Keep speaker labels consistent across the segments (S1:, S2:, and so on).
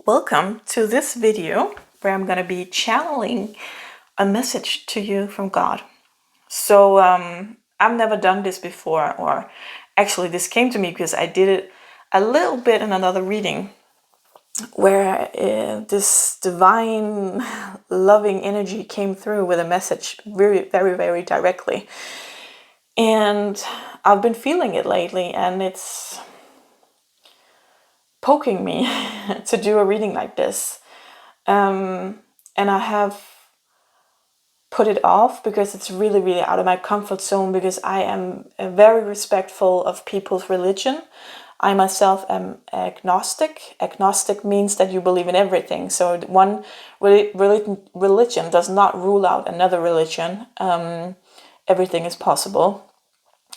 S1: Welcome to this video where I'm going to be channeling a message to you from God. So I've never done this before, or actually this came to me because I did it a little bit in another reading where this divine loving energy came through with a message very, very, very directly. And I've been feeling it lately, and it's poking me to do a reading like this. And I have put it off because it's really, really out of my comfort zone, because I am very respectful of people's religion. I myself am agnostic. Agnostic means that you believe in everything. So one religion does not rule out another religion. Everything is possible.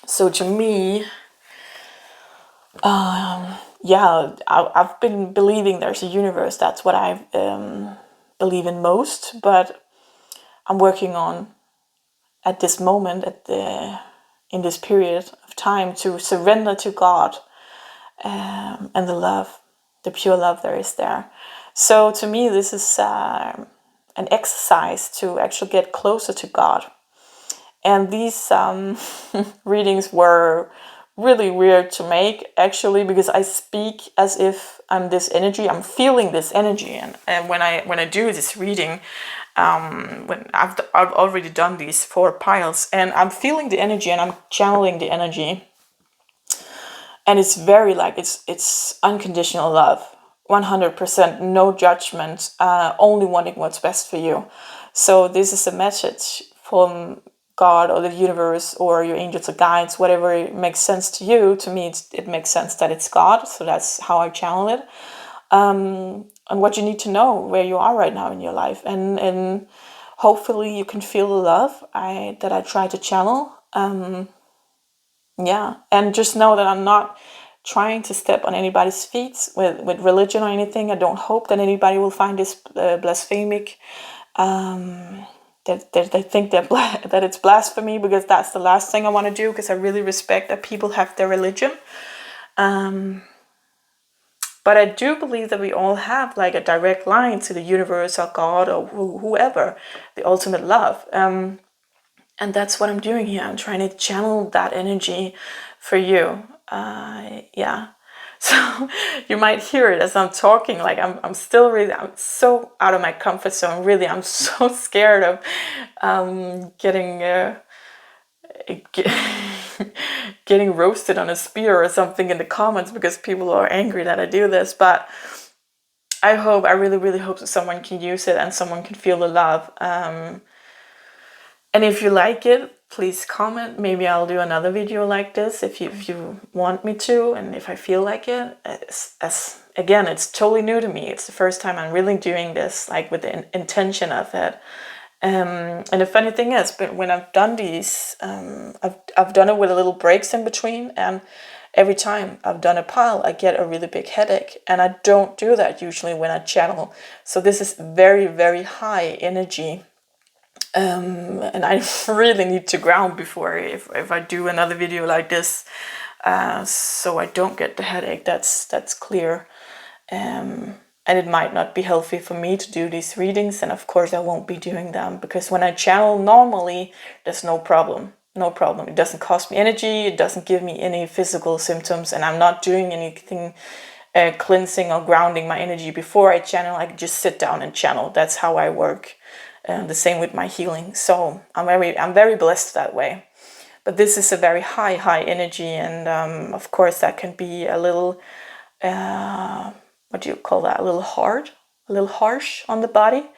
S1: So to me, I've been believing there's a universe. That's what I believe in most. But I'm working on, at this moment, in this period of time, to surrender to God and the love, the pure love there is there. So to me, this is an exercise to actually get closer to God. And these readings were really weird to make, actually, because I speak as if I'm this energy. I'm feeling this energy, and when I do this reading, when I've already done these 4 piles, and I'm feeling the energy and I'm channeling the energy, and it's very it's unconditional love, 100%, no judgment, only wanting what's best for you. So this is a message from God or the universe or your angels or guides, whatever makes sense to you. To me, it makes sense that it's God, so that's how I channel it. And what you need to know where you are right now in your life, and hopefully you can feel the love that I try to channel. And just know that I'm not trying to step on anybody's feet with religion or anything. I don't hope that anybody will find this blasphemic. That they think that it's blasphemy, because that's the last thing I want to do, because I really respect that people have their religion. But I do believe that we all have like a direct line to the universe or God or whoever, the ultimate love. And that's what I'm doing here. I'm trying to channel that energy for you. So you might hear it as I'm talking, like I'm so out of my comfort zone. Really, I'm so scared of getting roasted on a spear or something in the comments, because people are angry that I do this. But I really, really hope that someone can use it and someone can feel the love. And if you like it, please comment. Maybe I'll do another video like this if you want me to, and if I feel like it. Again, it's totally new to me. It's the first time I'm really doing this, like with the intention of it. And the funny thing is, but when I've done these, I've done it with a little breaks in between, and every time I've done a pile, I get a really big headache, and I don't do that usually when I channel. So this is very, very high energy. And I really need to ground before if I do another video like this, so I don't get the headache. That's clear. And it might not be healthy for me to do these readings, and of course I won't be doing them, because when I channel normally, there's no problem. It doesn't cost me energy, it doesn't give me any physical symptoms, and I'm not doing anything cleansing or grounding my energy before I channel. I just sit down and channel. That's how I work. The same with my healing. So I'm very blessed that way. But this is a very high energy, and of course that can be a little what do you call that? A little hard, a little harsh on the body.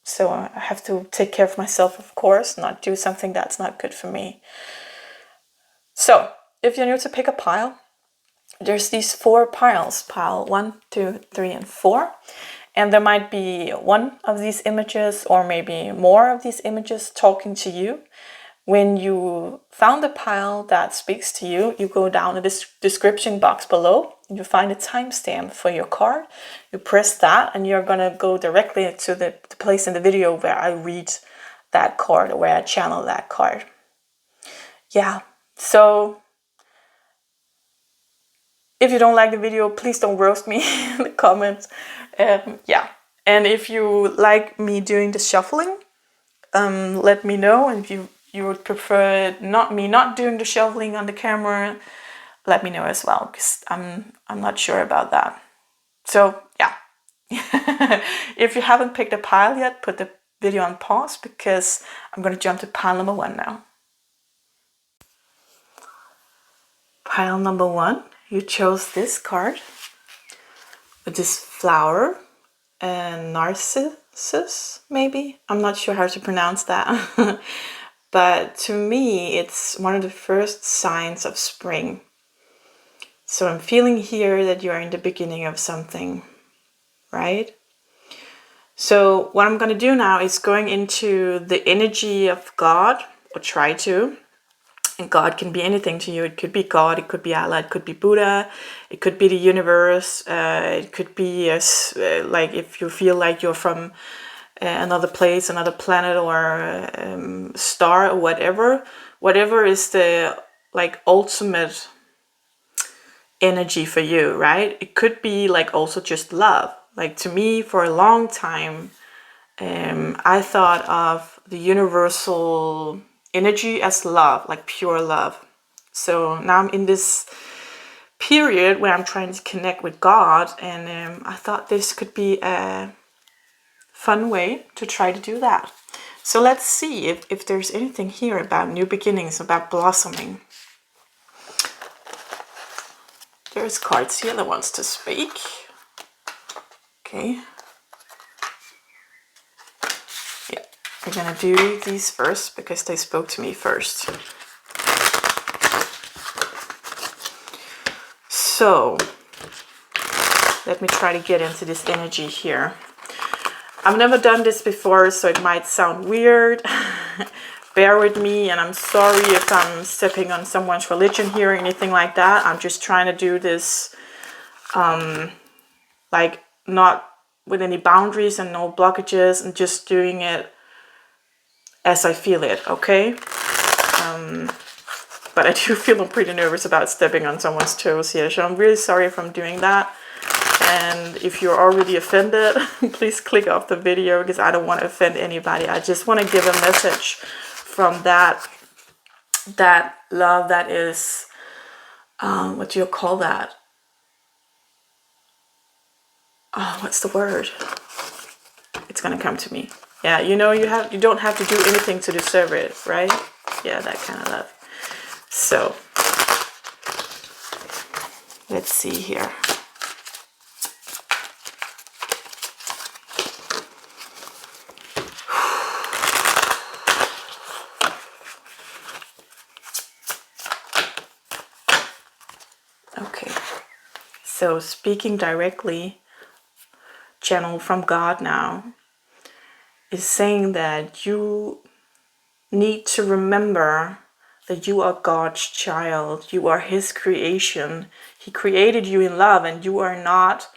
S1: So I have to take care of myself, of course, not do something that's not good for me. So if you're new to pick a pile, there's these 4 piles, pile 1, 2, 3, and 4. And there might be one of these images, or maybe more of these images, talking to you. When you found a pile that speaks to you, you go down in the description box below, and you find a timestamp for your card. You press that, and you're going to go directly to the place in the video where I read that card, or where I channel that card. Yeah, so If you don't like the video, please don't roast me in the comments. Yeah, and if you like me doing the shuffling, let me know. And if you would prefer not doing the shuffling on the camera, let me know as well, because I'm not sure about that. So yeah. If you haven't picked a pile yet, put the video on pause, because I'm going to jump to pile number 1 now. Pile number 1, you chose this card with this flower and narcissus, maybe? I'm not sure how to pronounce that. But to me, it's one of the first signs of spring. So I'm feeling here that you are in the beginning of something, right? So what I'm going to do now is going into the energy of God, or try to. And God can be anything to you. It could be God, it could be Allah, it could be Buddha, it could be the universe, it could be like if you feel like you're from another place, another planet, or star, or whatever is the like ultimate energy for you, right? It could be like also just love. Like to me, for a long time, I thought of the universal energy as love, like pure love. So now I'm in this period where I'm trying to connect with God, and I thought this could be a fun way to try to do that. So let's see if there's anything here about new beginnings, about blossoming. There's cards here that wants to speak. Okay. Yeah, we're gonna do these first because they spoke to me first. So let me try to get into this energy here. I've never done this before, so it might sound weird. Bear with me, and I'm sorry if I'm stepping on someone's religion here or anything like that. I'm just trying to do this like not with any boundaries and no blockages, and just doing it as I feel it, okay? But I do feel I'm pretty nervous about stepping on someone's toes here, so I'm really sorry if I'm doing that. And if you're already offended, please click off the video, because I don't want to offend anybody. I just want to give a message from that love that is, what do you call that? Oh, what's the word? It's gonna come to me. Yeah, you know, you don't have to do anything to deserve it, right? Yeah, that kind of love. So let's see here. Okay, so speaking directly, channel from God now, is saying that you need to remember that you are God's child. You are His creation. He created you in love, and you are not,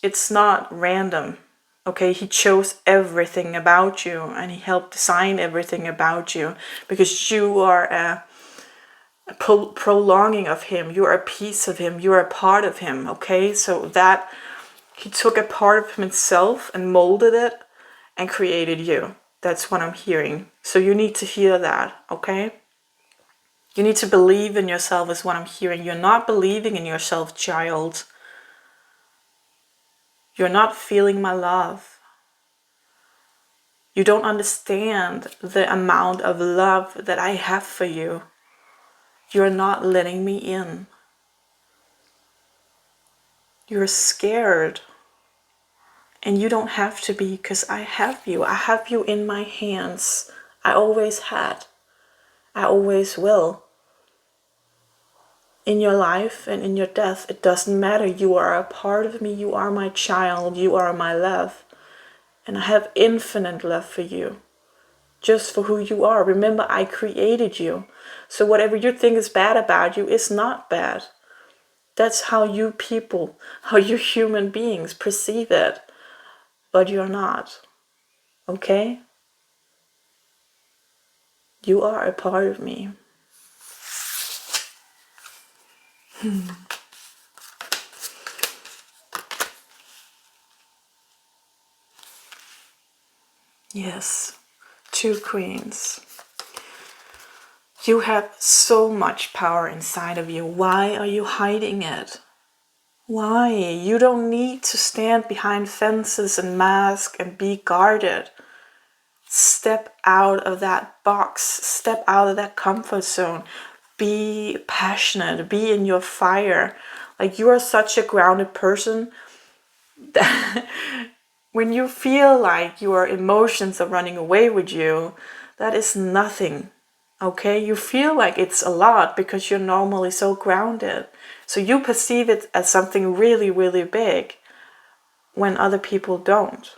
S1: it's not random. Okay, He chose everything about you, and He helped design everything about you, because you are a prolonging of Him. You are a piece of Him. You are a part of Him. Okay, so that He took a part of Himself and molded it and created you. That's what I'm hearing. So you need to hear that, okay? You need to believe in yourself is what I'm hearing. You're not believing in yourself, child. You're not feeling my love. You don't understand the amount of love that I have for you. You're not letting me in. You're scared. And you don't have to be, because I have you. I have you in my hands. I always had. I always will. In your life and in your death, it doesn't matter. You are a part of me. You are my child. You are my love. And I have infinite love for you. Just for who you are. Remember, I created you. So whatever you think is bad about you is not bad. That's how you people, how you human beings perceive it. But you're not. Okay? You are a part of me. Yes, 2 queens. You have so much power inside of you. Why are you hiding it? Why? You don't need to stand behind fences and masks and be guarded. Step out of that box. Step out of that comfort zone. Be passionate. Be in your fire. Like, you are such a grounded person that when you feel like your emotions are running away with you, that is nothing. Okay, you feel like it's a lot because you're normally so grounded. So you perceive it as something really, really big when other people don't.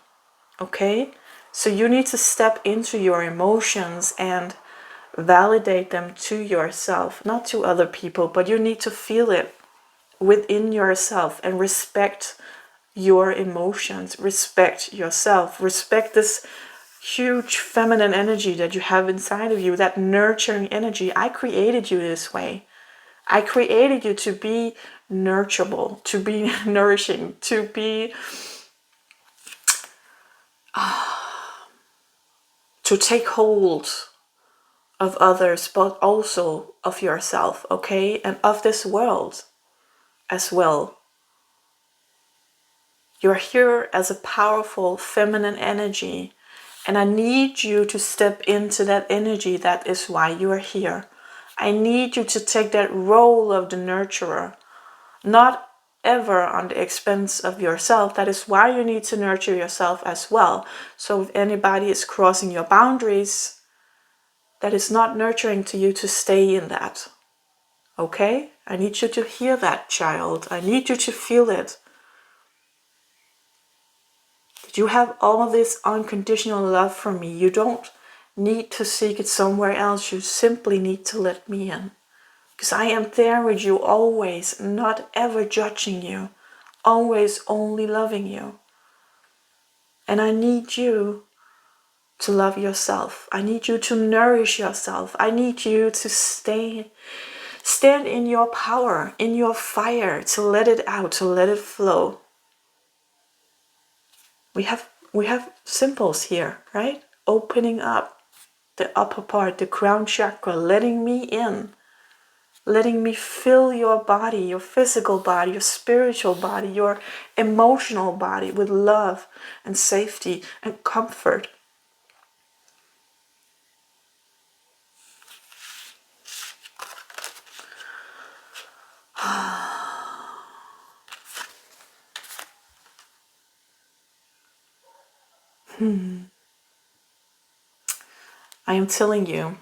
S1: Okay, so you need to step into your emotions and validate them to yourself, not to other people, but you need to feel it within yourself and respect your emotions, respect yourself, respect this huge feminine energy that you have inside of you, that nurturing energy. I created you this way. I created you to be nurturable, to be nourishing, to be to take hold of others, but also of yourself, okay? And of this world as well. You're here as a powerful feminine energy, and I need you to step into that energy. That is why you are here. I need you to take that role of the nurturer, not ever on the expense of yourself. That is why you need to nurture yourself as well. So if anybody is crossing your boundaries, that is not nurturing to you to stay in that. Okay? I need you to hear that, child. I need you to feel it. You have all this unconditional love for me. You don't need to seek it somewhere else. You simply need to let me in. Because I am there with you always, not ever judging you. Always only loving you. And I need you to love yourself. I need you to nourish yourself. I need you to stand in your power, in your fire, to let it out, to let it flow. We have symbols here, right? Opening up the upper part, the crown chakra, letting me in, letting me fill your body, your physical body, your spiritual body, your emotional body with love and safety and comfort. I am telling you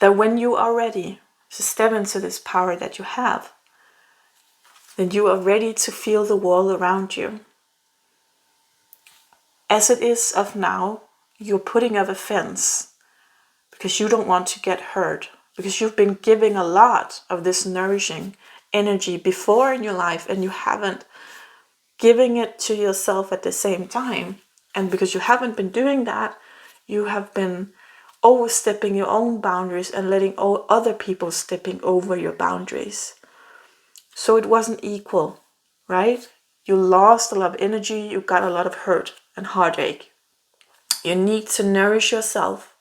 S1: that when you are ready to step into this power that you have, then you are ready to feel the wall around you. As it is of now, you're putting up a fence because you don't want to get hurt, because you've been giving a lot of this nourishing energy before in your life and you haven't given it to yourself at the same time. And because you haven't been doing that, you have been overstepping your own boundaries and letting other people stepping over your boundaries. So it wasn't equal, right? You lost a lot of energy, you got a lot of hurt and heartache. You need to nourish yourself.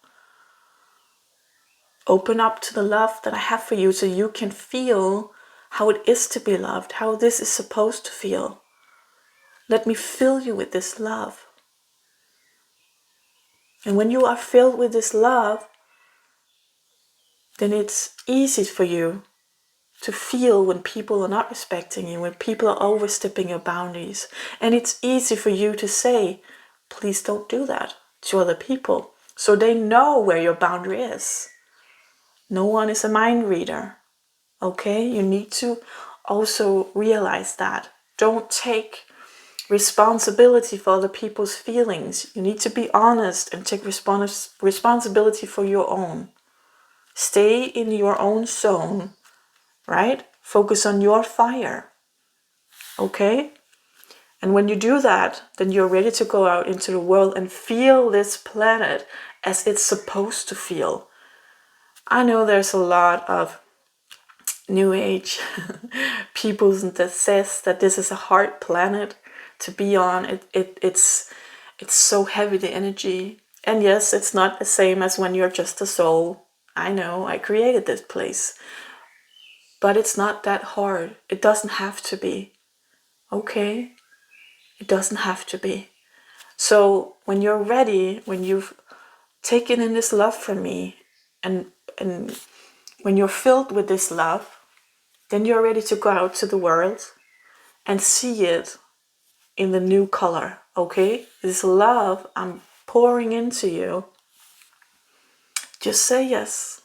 S1: Open up to the love that I have for you so you can feel how it is to be loved, how this is supposed to feel. Let me fill you with this love. And when you are filled with this love, then it's easy for you to feel when people are not respecting you, when people are overstepping your boundaries. And it's easy for you to say, please don't do that to other people. So they know where your boundary is. No one is a mind reader. Okay? You need to also realize that. Don't take responsibility for other people's feelings. You need to be honest and take responsibility for your own. Stay in your own zone, right? Focus on your fire. Okay? And when you do that, then you're ready to go out into the world and feel this planet as it's supposed to feel. I know there's a lot of New Age people that says that this is a hard planet to be on. It's It's so heavy, the energy. And yes, it's not the same as when you're just a soul. I know, I created this place. But it's not that hard. It doesn't have to be. Okay? It doesn't have to be. So when you're ready, when you've taken in this love from me, and when you're filled with this love, then you're ready to go out to the world and see it in the new color. Okay? This love I'm pouring into you. Just say yes,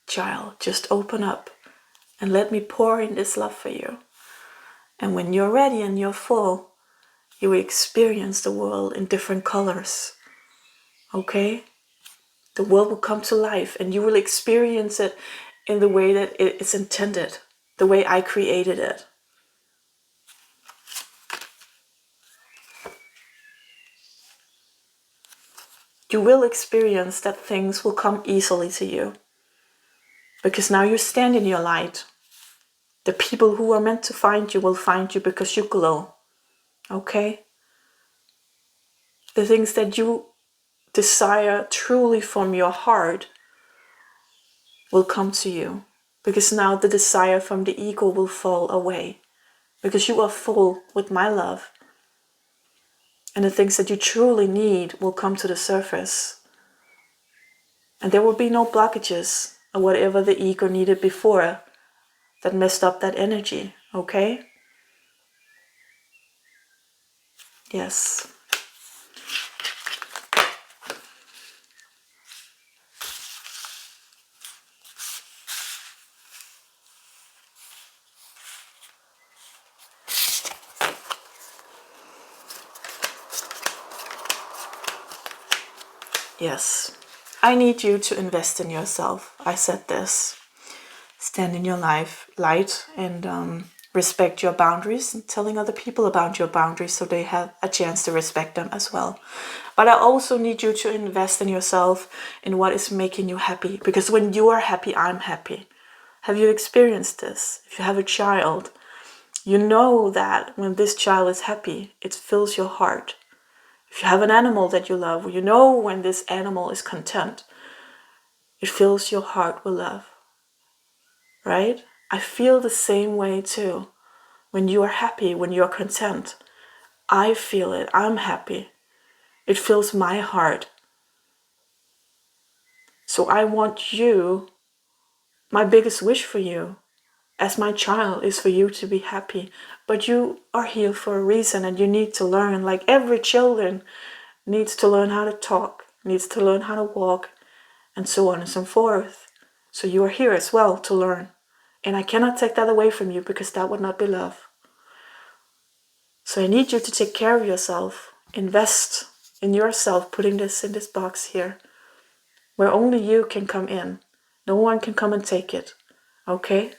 S1: child. Just open up and let me pour in this love for you. And when you're ready and you're full, you will experience the world in different colors. Okay? The world will come to life and you will experience it in the way that it is intended, the way I created it. You will experience that things will come easily to you. Because now you stand in your light. The people who are meant to find you will find you because you glow. Okay? The things that you desire truly from your heart will come to you. Because now the desire from the ego will fall away. Because you are full with my love. And the things that you truly need will come to the surface. And there will be no blockages or whatever the ego needed before that messed up that energy. Okay? Yes. Yes. I need you to invest in yourself. I said this. Stand in your light and respect your boundaries and telling other people about your boundaries so they have a chance to respect them as well. But I also need you to invest in yourself in what is making you happy. Because when you are happy, I'm happy. Have you experienced this? If you have a child, you know that when this child is happy, it fills your heart. If you have an animal that you love, you know when this animal is content, it fills your heart with love. Right? I feel the same way too. When you are happy, when you are content, I feel it. I'm happy. It fills my heart. So I want you, my biggest wish for you, as my child, is for you to be happy. But you are here for a reason and you need to learn. Like every children needs to learn how to talk, needs to learn how to walk, and so on and so forth. So you are here as well to learn. And I cannot take that away from you because that would not be love. So I need you to take care of yourself. Invest in yourself, putting this in this box here, where only you can come in. No one can come and take it. Okay?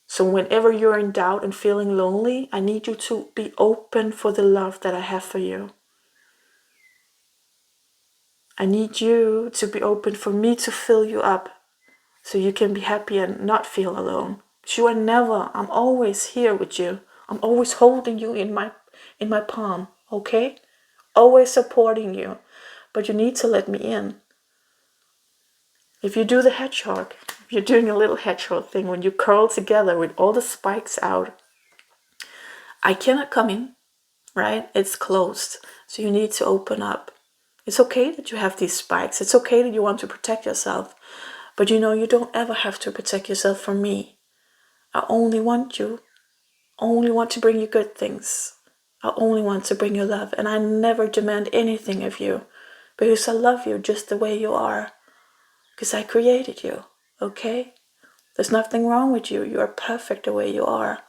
S1: So whenever you're in doubt and feeling lonely, I need you to be open for the love that I have for you. I need you to be open for me to fill you up so you can be happy and not feel alone. You are never, I'm always here with you. I'm always holding you in my palm, okay? Always supporting you. But you need to let me in. If you do the hedgehog, if you're doing a little hedgehog thing, when you curl together with all the spikes out, I cannot come in, right? It's closed. So you need to open up. It's okay that you have these spikes. It's okay that you want to protect yourself. But you know, you don't ever have to protect yourself from me. I only want you. Only want to bring you good things. I only want to bring you love. And I never demand anything of you. Because I love you just the way you are. Because I created you. Okay? There's nothing wrong with you. You are perfect the way you are.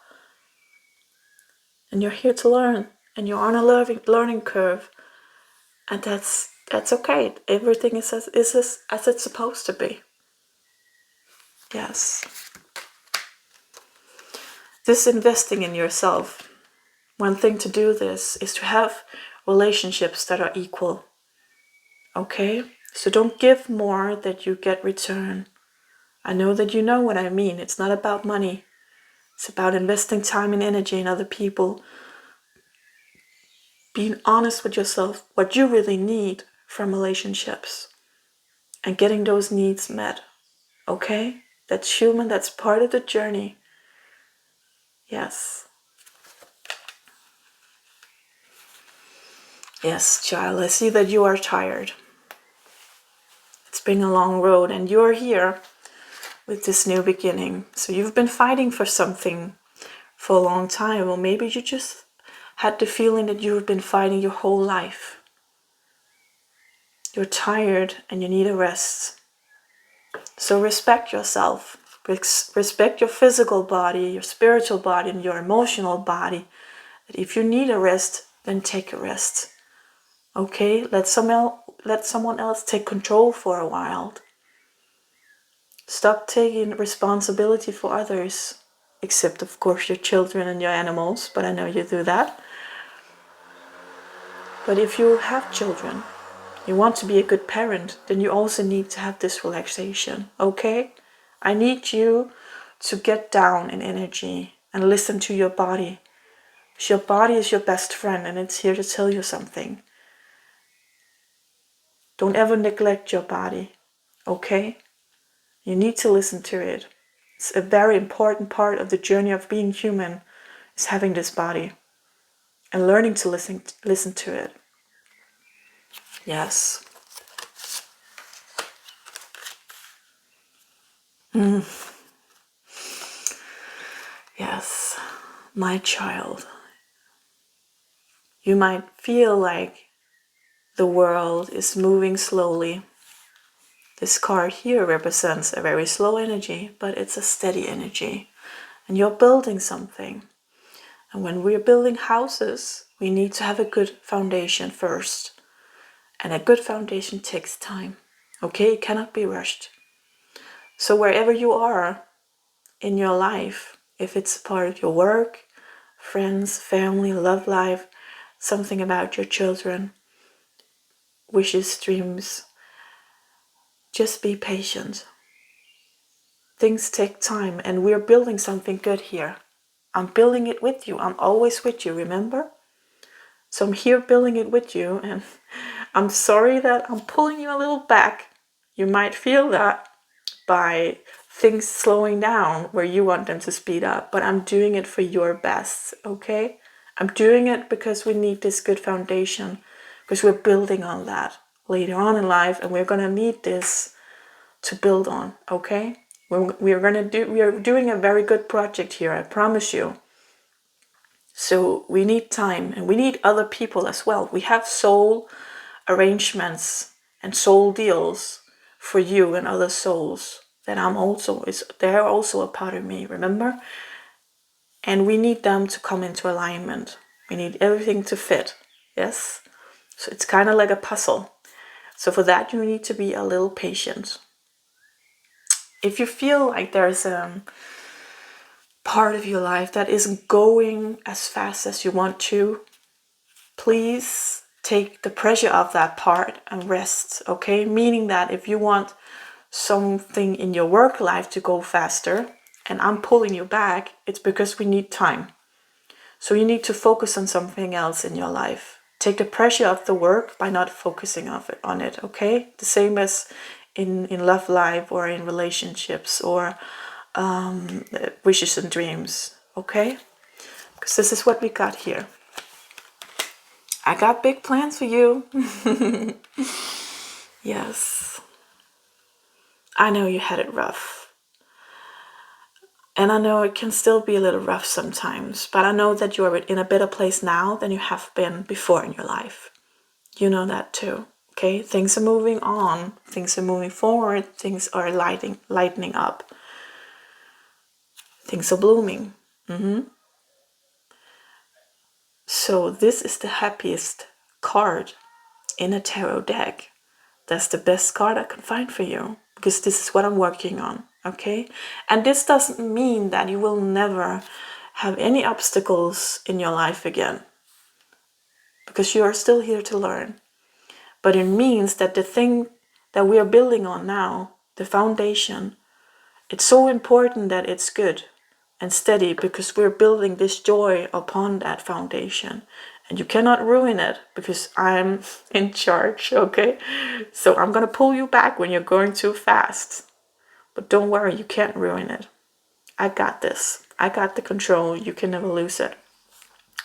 S1: And you're here to learn. And you're on a learning curve. And that's okay. Everything is as it's supposed to be. Yes. This investing in yourself. One thing to do this is to have relationships that are equal. Okay? So don't give more that you get return. I know that you know what I mean. It's not about money. It's about investing time and energy in other people. being honest with yourself, what you really need from relationships, and getting those needs met. Okay? That's human, that's part of the journey. Yes. Yes, child, I see that you are tired. It's been a long road, and you're here with this new beginning. So you've been fighting for something for a long time, or maybe you just had the feeling that you've been fighting your whole life. You're tired and you need a rest. So respect yourself. Respect your physical body, your spiritual body, and your emotional body. That if you need a rest, then take a rest. Okay? Let someone else take control for a while. Stop taking responsibility for others. Except, of course, your children and your animals, but I know you do that. But if you have children, you want to be a good parent, then you also need to have this relaxation, okay? I need you to get down in energy and listen to your body. Because your body is your best friend and it's here to tell you something. Don't ever neglect your body, okay? You need to listen to it. It's a very important part of the journey of being human, is having this body and learning to listen to it. Yes. Yes, my child. You might feel like the world is moving slowly. This card here represents a very slow energy, but it's a steady energy. And you're building something. And when we're building houses, we need to have a good foundation first. And a good foundation takes time. Okay, it cannot be rushed. So wherever you are in your life, if it's part of your work, friends, family, love life, something about your children, wishes, dreams, just be patient. Things take time and we're building something good here. I'm building it with you. I'm always with you, remember? So I'm here building it with you, and I'm sorry that I'm pulling you a little back. You might feel that by things slowing down where you want them to speed up, but I'm doing it for your best, okay? I'm doing it because we need this good foundation, because we're building on that later on in life, and we're gonna need this to build on, okay? We are doing a very good project here, I promise you. So we need time and we need other people as well. We have soul arrangements and soul deals for you and other souls that they're also a part of me, remember? And we need them to come into alignment. We need everything to fit, yes? So it's kind of like a puzzle. So for that, you need to be a little patient. If you feel like there's a part of your life that isn't going as fast as you want to, please take the pressure off that part and rest, okay? Meaning that if you want something in your work life to go faster and I'm pulling you back, it's because we need time. So you need to focus on something else in your life. Take the pressure off the work by not focusing on it, okay? The same as in love life or in relationships or wishes and dreams, okay? Because this is what we got here. I got big plans for you. Yes. I know you had it rough. And I know it can still be a little rough sometimes, but I know that you are in a better place now than you have been before in your life. You know that too, okay? Things are moving on. Things are moving forward. Things are lightening up. Things are blooming. So this is the happiest card in a tarot deck. That's the best card I can find for you, because this is what I'm working on, okay? And this doesn't mean that you will never have any obstacles in your life again, because you are still here to learn. But it means that the thing that we are building on now, the foundation, it's so important that it's good and steady, because we're building this joy upon that foundation. And you cannot ruin it because I'm in charge, okay? So I'm gonna pull you back when you're going too fast. But don't worry, you can't ruin it. I got this. I got the control. You can never lose it.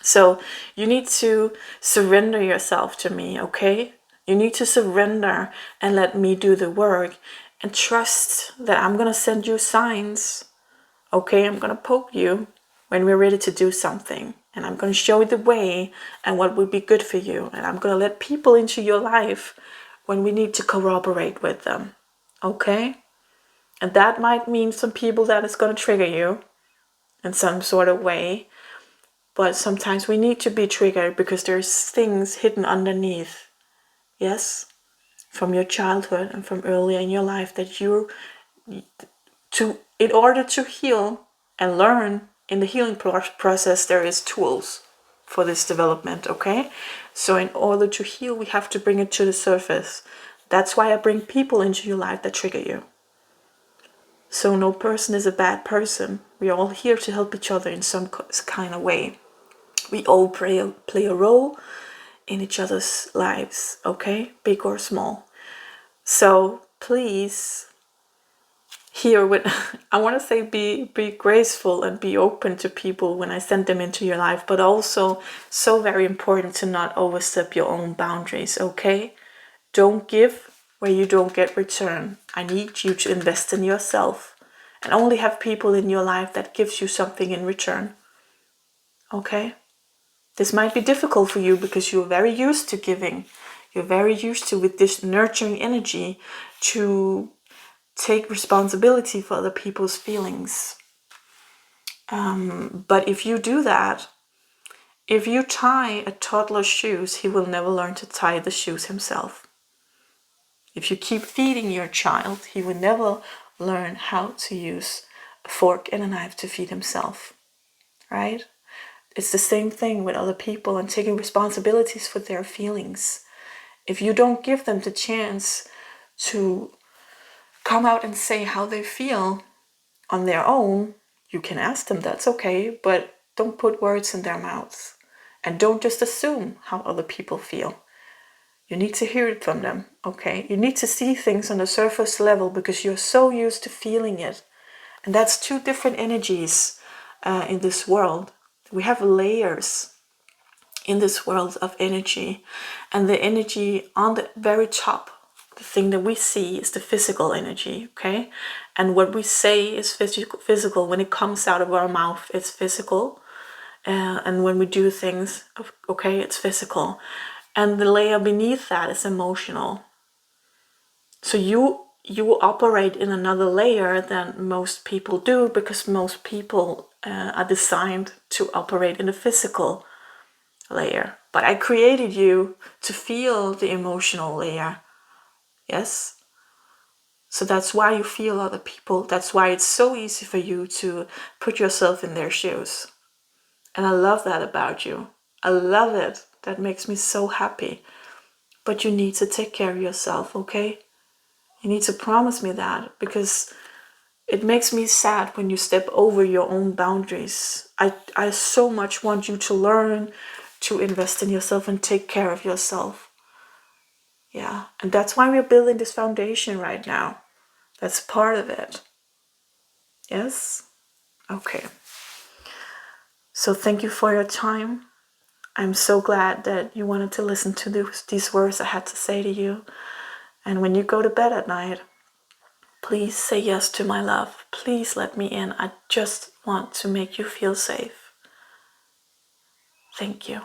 S1: So you need to surrender yourself to me, okay? You need to surrender and let me do the work and trust that I'm gonna send you signs, okay? I'm gonna poke you when we're ready to do something, and I'm gonna show you the way and what would be good for you, and I'm gonna let people into your life when we need to corroborate with them, okay? And that might mean some people that is gonna trigger you in some sort of way. But sometimes we need to be triggered because there's things hidden underneath, yes, from your childhood and from earlier in your life that in order to heal and learn in the healing process, there is tools for this development, okay? So in order to heal, we have to bring it to the surface. That's why I bring people into your life that trigger you. So no person is a bad person. We are all here to help each other in some kind of way. We all play a role in each other's lives, okay? Big or small. So please, I want to say be graceful and be open to people when I send them into your life, but also so very important to not overstep your own boundaries, okay? Don't give where you don't get return. I need you to invest in yourself and only have people in your life that gives you something in return, okay? This might be difficult for you because you're very used to giving. You're very used to, with this nurturing energy, to take responsibility for other people's feelings. But if you do that, if you tie a toddler's shoes, he will never learn to tie the shoes himself. If you keep feeding your child, he will never learn how to use a fork and a knife to feed himself, right? It's the same thing with other people and taking responsibilities for their feelings. If you don't give them the chance to come out and say how they feel on their own, you can ask them, that's okay, but don't put words in their mouths. And don't just assume how other people feel. You need to hear it from them, okay? You need to see things on the surface level because you're so used to feeling it. And that's two different energies in this world. We have layers in this world of energy, and the energy on the very top, the thing that we see, is the physical energy, okay? And what we say is physical. When it comes out of our mouth, it's physical, and when we do things, okay, it's physical. And the layer beneath that is emotional. So you operate in another layer than most people do, because most people are designed to operate in a physical layer. But I created you to feel the emotional layer. Yes? So that's why you feel other people. That's why it's so easy for you to put yourself in their shoes. And I love that about you. I love it. That makes me so happy. But you need to take care of yourself, okay? You need to promise me that, because it makes me sad when you step over your own boundaries. I so much want you to learn to invest in yourself and take care of yourself. Yeah, and that's why we're building this foundation right now. That's part of it. Yes? Okay. So thank you for your time. I'm so glad that you wanted to listen to these words I had to say to you. And when you go to bed at night, please say yes to my love. Please let me in. I just want to make you feel safe. Thank you.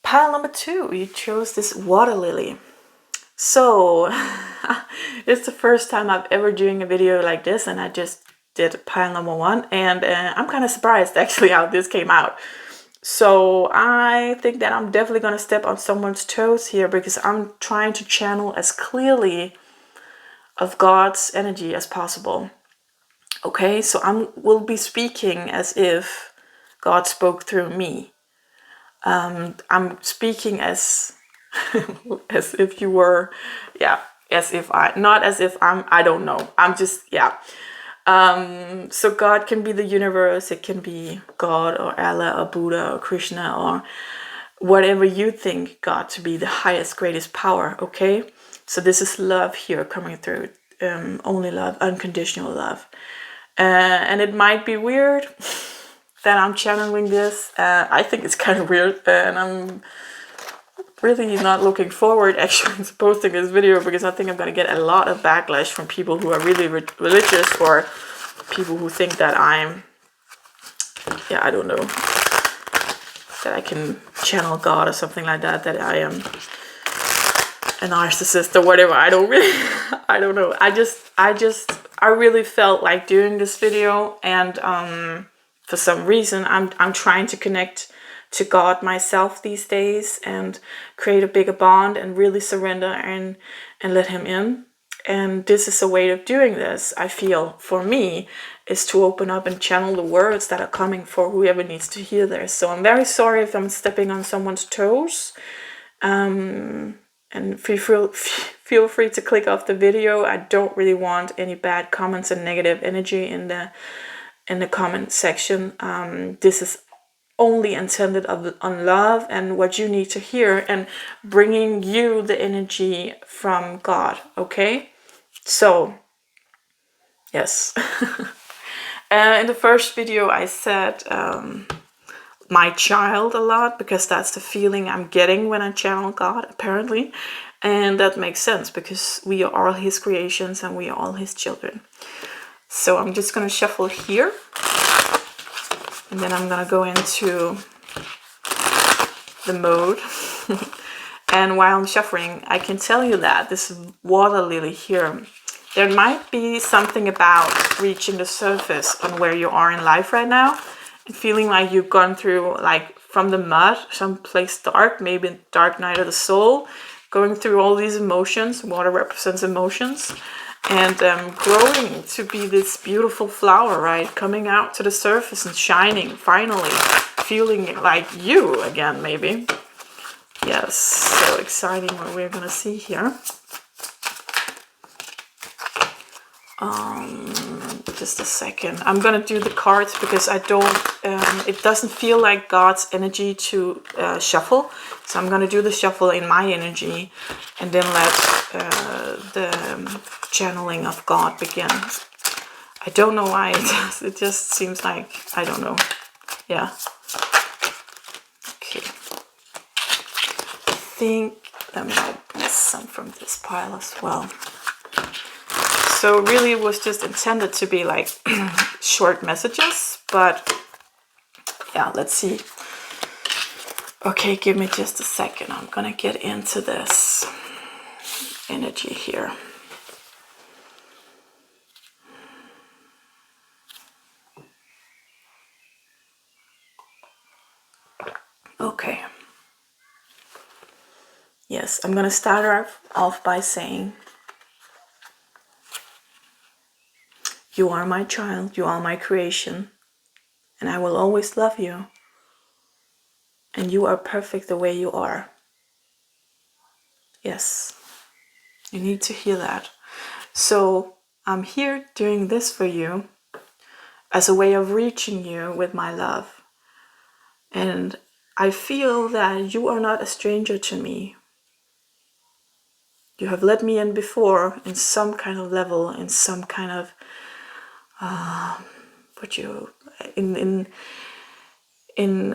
S1: Pile number 2, you chose this water lily. So it's the first time I've ever doing a video like this, and I just did pile number 1, and I'm kind of surprised actually how this came out. So I think that I'm definitely going to step on someone's toes here, because I'm trying to channel as clearly of God's energy as possible. Okay, so will be speaking as if God spoke through me. I'm speaking as as if you were, yeah, as if not as if I don't know. I'm just, yeah. So God can be the universe, it can be God or Allah or Buddha or Krishna or whatever you think God to be, the highest, greatest power, okay? So this is love here coming through, only love, unconditional love. And it might be weird that I'm channeling this. I think it's kind of weird, and I'm really not looking forward actually to posting this video, because I think I'm going to get a lot of backlash from people who are really religious, or people who think that I'm, I don't know, that I can channel God or something like that, that I am a narcissist or whatever. I don't really, I don't know. I really felt like doing this video, and for some reason I'm trying to connect to God myself these days and create a bigger bond and really surrender and let him in. And this is a way of doing this, I feel, for me, is to open up and channel the words that are coming for whoever needs to hear this. So I'm very sorry if I'm stepping on someone's toes. And feel free to click off the video. I don't really want any bad comments and negative energy in the comment section. This is only intended on love and what you need to hear, and bringing you the energy from God, okay? So, yes. In the first video I said my child a lot, because that's the feeling I'm getting when I channel God, apparently. And that makes sense, because we are all his creations and we are all his children. So I'm just going to shuffle here. And then I'm going to go into the mode. And while I'm shuffling, I can tell you that this water lily here, there might be something about reaching the surface on where you are in life right now, and feeling like you've gone through, like, from the mud, someplace dark, maybe dark night of the soul, going through all these emotions. Water represents emotions, and growing to be this beautiful flower, right? Coming out to the surface and shining, finally, feeling like you again, maybe. Yes, so exciting what we're gonna see here. Just a second. I'm gonna do the cards because I don't, it doesn't feel like God's energy to shuffle. So I'm gonna do the shuffle in my energy, and then let the channeling of God begin. I don't know why it just seems like, I don't know. Yeah. Okay. I think let me open some from this pile as well. So really it was just intended to be like short messages, but yeah, let's see. Okay, give me just a second. I'm gonna get into this energy here. Okay. Yes, I'm gonna start off by saying, you are my child, you are my creation, and I will always love you. And you are perfect the way you are. Yes, you need to hear that. So I'm here doing this for you as a way of reaching you with my love. And I feel that you are not a stranger to me. You have let me in before in some kind of level, in some kind of in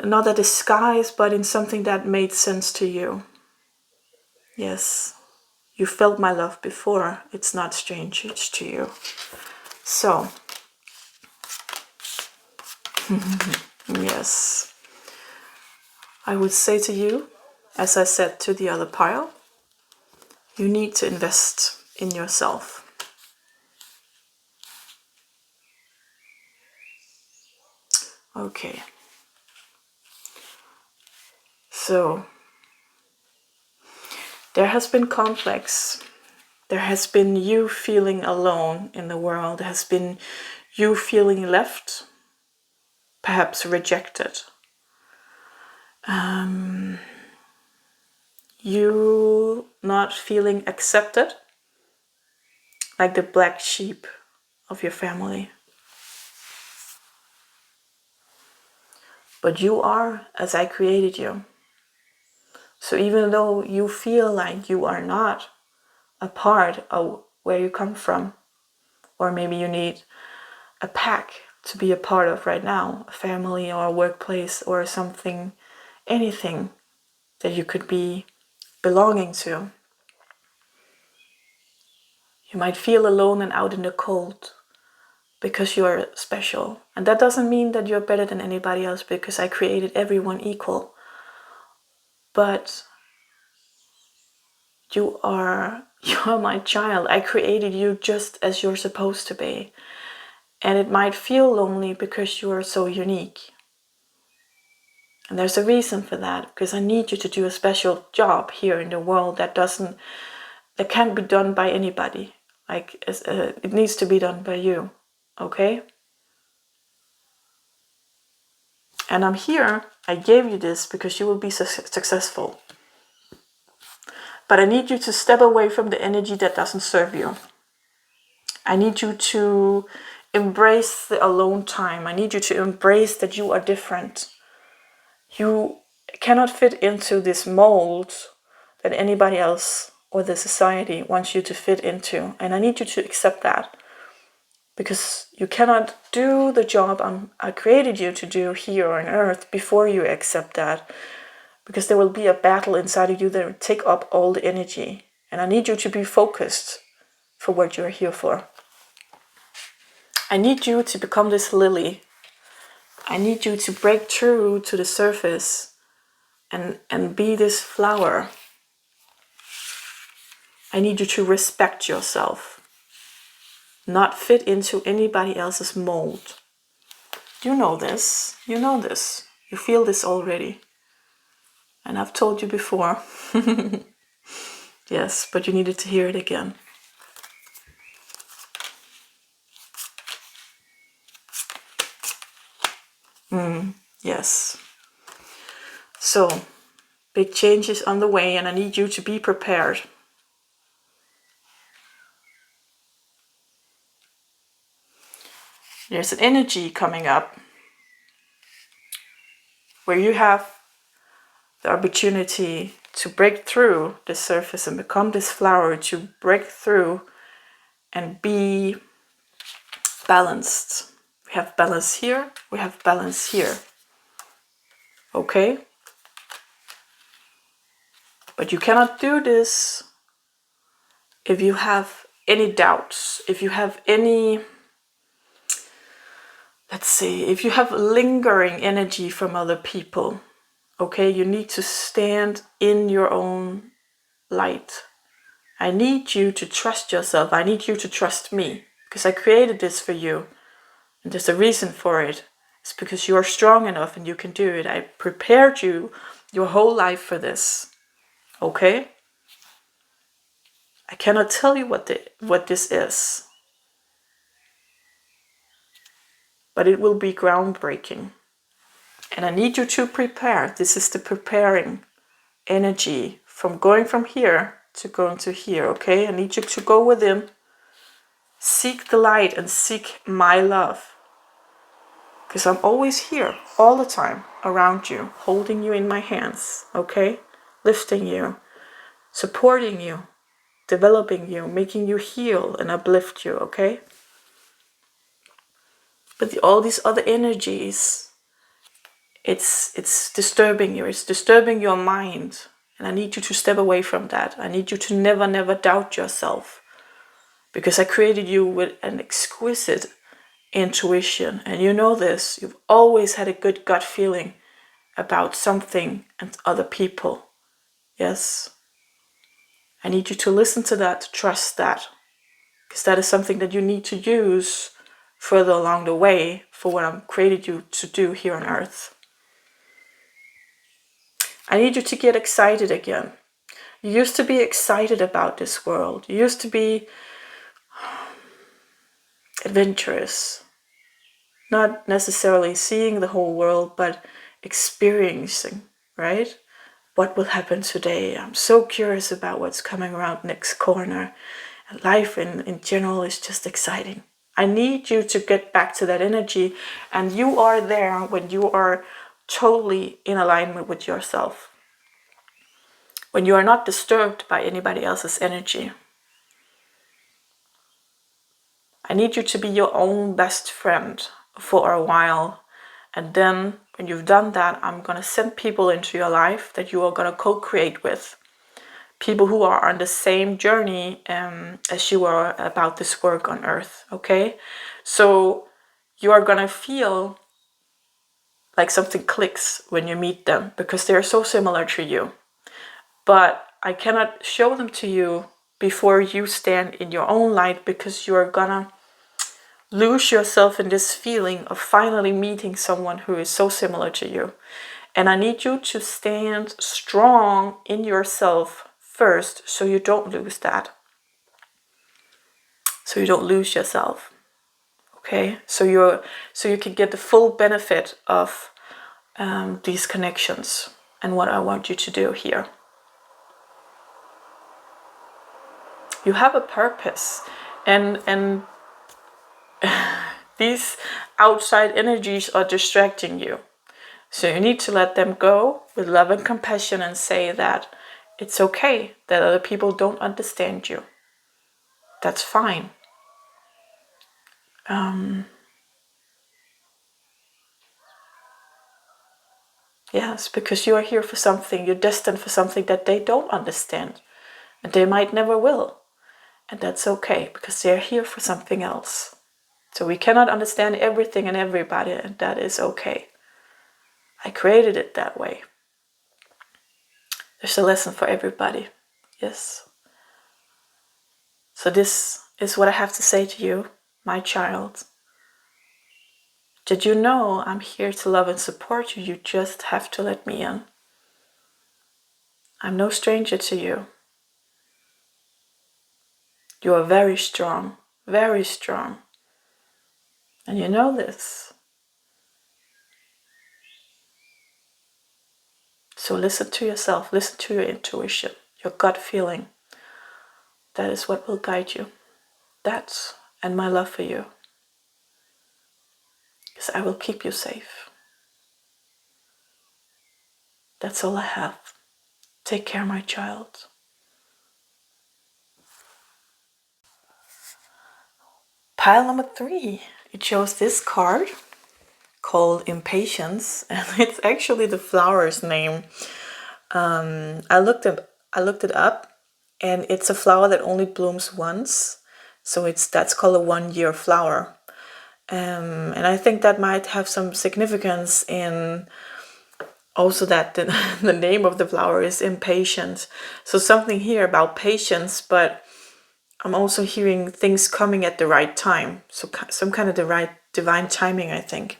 S1: not a disguise, but in something that made sense to you. Yes, you felt my love before. It's not strange, it's to you. So, yes, I would say to you, as I said to the other pile, you need to invest in yourself. Okay. So, there has been conflicts. There has been you feeling alone in the world. There has been you feeling left, perhaps rejected. You not feeling accepted, like the black sheep of your family. But you are as I created you. So even though you feel like you are not a part of where you come from, or maybe you need a pack to be a part of right now, a family or a workplace or something, anything that you could be belonging to. You might feel alone and out in the cold because you are special. And that doesn't mean that you're better than anybody else, because I created everyone equal. But you're my child. I created you just as you're supposed to be. And it might feel lonely because you are so unique. And there's a reason for that, because I need you to do a special job here in the world that can't be done by anybody. It needs to be done by you, okay? And I'm here, I gave you this because you will be successful. But I need you to step away from the energy that doesn't serve you. I need you to embrace the alone time. I need you to embrace that you are different. You cannot fit into this mold that anybody else or the society wants you to fit into. And I need you to accept that. Because you cannot do the job I created you to do here on earth before you accept that. Because there will be a battle inside of you that will take up all the energy. And I need you to be focused for what you're here for. I need you to become this lily. I need you to break through to the surface and be this flower. I need you to respect yourself. Not fit into anybody else's mold. You know this. You know this. You feel this already. And I've told you before. Yes, but you needed to hear it again. Yes. So, big change is on the way, and I need you to be prepared. There's an energy coming up where you have the opportunity to break through the surface and become this flower, to break through and be balanced. We have balance here, we have balance here. Okay? But you cannot do this if you have any doubts, if you have any, let's say, if you have lingering energy from other people. Okay, you need to stand in your own light. I need you to trust yourself. I need you to trust me, because I created this for you. And there's a reason for it. It's because you are strong enough and you can do it. I prepared you your whole life for this. Okay? I cannot tell you what this is. But it will be groundbreaking. And I need you to prepare. This is the preparing energy from going from here to going to here, okay? I need you to go within, seek the light and seek my love. Because I'm always here, all the time, around you, holding you in my hands, okay? Lifting you, supporting you, developing you, making you heal and uplift you, okay? But all these other energies, it's disturbing you, it's disturbing your mind. And I need you to step away from that. I need you to never doubt yourself. Because I created you with an exquisite intuition. And you know this. You've always had a good gut feeling about something and other people. Yes. I need you to listen to that, to trust that. Because that is something that you need to use further along the way for what I've created you to do here on Earth. I need you to get excited again. You used to be excited about this world. You used to be adventurous. Not necessarily seeing the whole world, but experiencing, right? What will happen today? I'm so curious about what's coming around next corner. And life in general is just exciting. I need you to get back to that energy. And you are there when you are totally in alignment with yourself. When you are not disturbed by anybody else's energy. I need you to be your own best friend for a while. And then when you've done that, I'm going to send people into your life that you are going to co-create with. People who are on the same journey as you are about this work on Earth, okay? So you are going to feel like something clicks when you meet them because they're so similar to you. But I cannot show them to you before you stand in your own light because you're gonna lose yourself in this feeling of finally meeting someone who is so similar to you. And I need you to stand strong in yourself first so you don't lose that. So you don't lose yourself. Okay? So you can get the full benefit of these connections and what I want you to do here. You have a purpose, and these outside energies are distracting you. So you need to let them go with love and compassion and say that it's okay that other people don't understand you. That's fine. Yes, because you are here for something. You're destined for something that they don't understand. And they might never will. And that's okay, because they're here for something else. So we cannot understand everything and everybody, and that is okay. I created it that way. There's a lesson for everybody. Yes. So this is what I have to say to you, my child. Did you know I'm here to love and support you? You just have to let me in. I'm no stranger to you. You are very strong, very strong. And you know this. So listen to yourself, listen to your intuition, your gut feeling. That is what will guide you. That and my love for you. Because I will keep you safe. That's all I have. Take care, my child. Pile number 3. It shows this card called Impatience, and it's actually the flower's name. I looked it up, and it's a flower that only blooms once. So that's called a 1-year flower. And I think that might have some significance in also that the name of the flower is Impatient. So something here about patience, but I'm also hearing things coming at the right time. So some kind of the right divine timing, I think.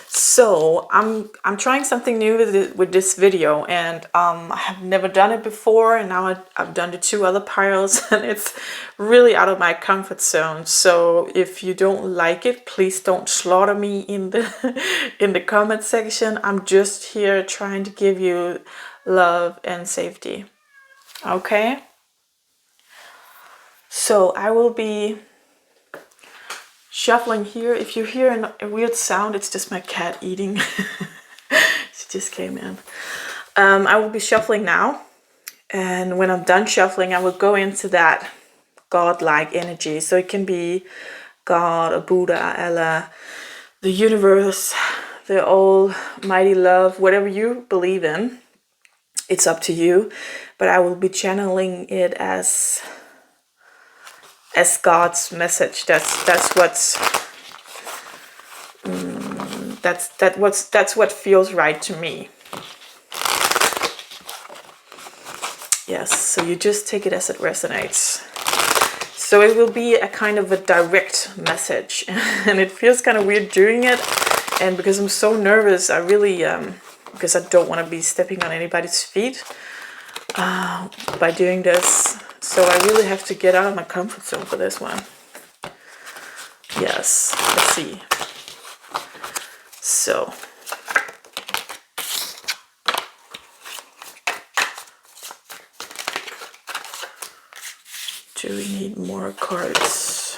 S1: So I'm trying something new with this video, and I have never done it before, and now I've done the 2 other piles, and it's really out of my comfort zone. So if you don't like it, please don't slaughter me in the comment section. I'm just here trying to give you love and safety. Okay? So I will be shuffling here. If you hear a weird sound, it's just my cat eating. She just came in. I will be shuffling now, and when I'm done shuffling, I will go into that godlike energy. So it can be God, a Buddha, Allah, the universe, the almighty love, whatever you believe in. It's up to you, but I will be channeling it as God's message. That's what feels right to me. Yes, so you just take it as it resonates. So it will be a kind of a direct message, and it feels kind of weird doing it, and because I'm so nervous, I really because I don't want to be stepping on anybody's feet by doing this. So I really have to get out of my comfort zone for this one. Yes, let's see. So, do we need more cards?